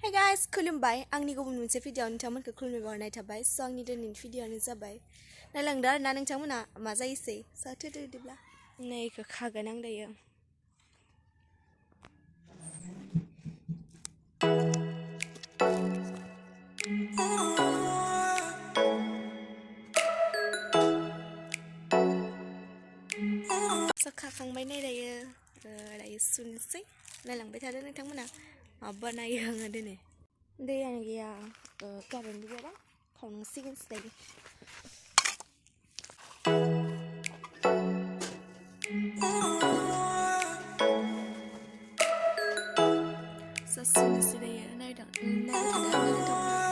Hey guys, खुलुमबाय आंनि गुबुन मोनसे भिडिअ नोंथांमोनखौ खुलुमनाय बावहरनाय थाबाय स' आंनि दिनैनि भिडिअआनो जाबाय नायलांदो आरोना नोंथांमोना मा जायोसै साथोदो बिदिब्ला नैखौ खागोन आं दायो स' खाखांबाय नै दायो सुनोसै नायलांबाय थादो नोंथांमोना मा बानायो आङो दिनै दैयानो गैया कारेन्टबो गैयाबा खावनांसिगोनसो दायो सुनोसै दायो नायबाय थादो आरोना नोंथांमोना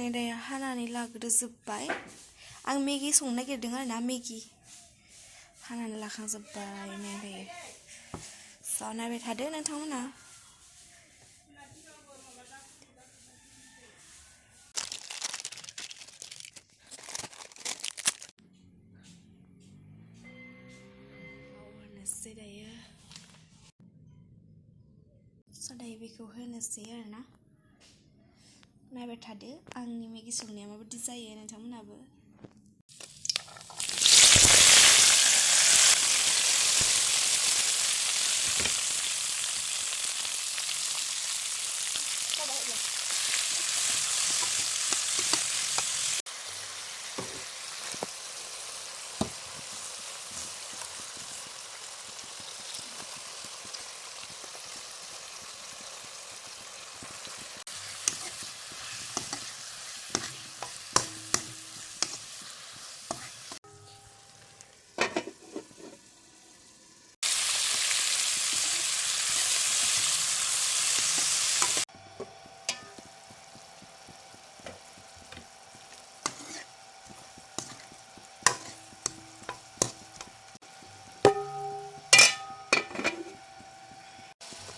नै दायो हानानै लाग्रोजोब्बाय आं मेगि संनो नागिरदों आरोना मेगि हानानै लाखांजोब्बाय नै दायो स' नायबाय थादो नोंथांमोना हरनोसै दायो स' दायो बेखौ होनोसै आरोना नायबाय थादो आंनि मेगि संनाया माबायदि जायो नोंथांमोनाबो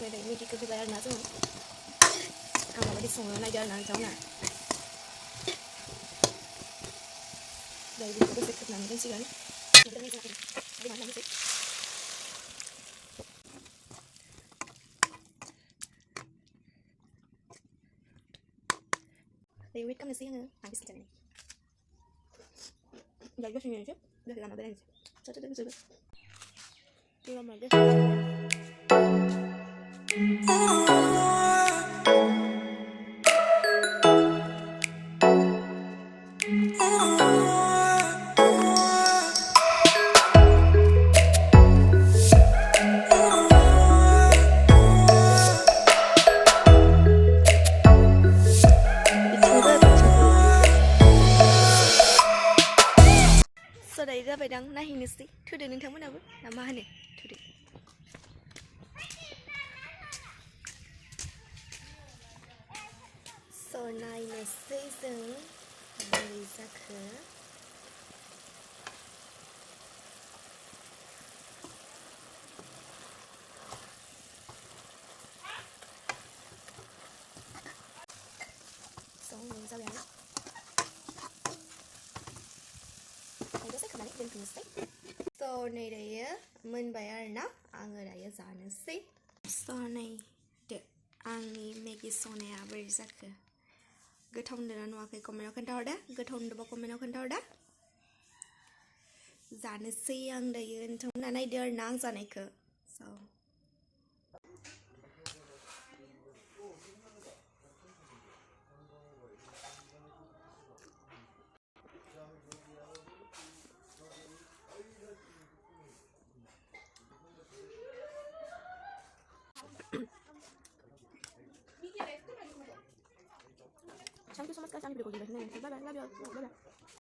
Đây Miki cứ phải ăn chứ ăn mà đi xuống này cho nó cháu nè đây mình có sẽ làm cái gì đấy đây biết cái gì nữa ăn cái gì này đây rất nhiều chứ đây làm ở bên này cho tới đây đi làm ở đây So đấy ra phải đăng này hình gì thôi đừng thắng nào làm mà này thôi đi so này là xây dựng người ra cửa xong mình ra bán So này đấy mình bày ra nó người đấy giá nó xí so này được anh make it so này very exact cái thông được nó cái comment nó khăn đó cái thông được comment nó khăn đó giá nó xí anh đấy thông là này đưa nang giá này cơ so Thank you so much guys, I'm video. Bye bye, love you. Bye bye.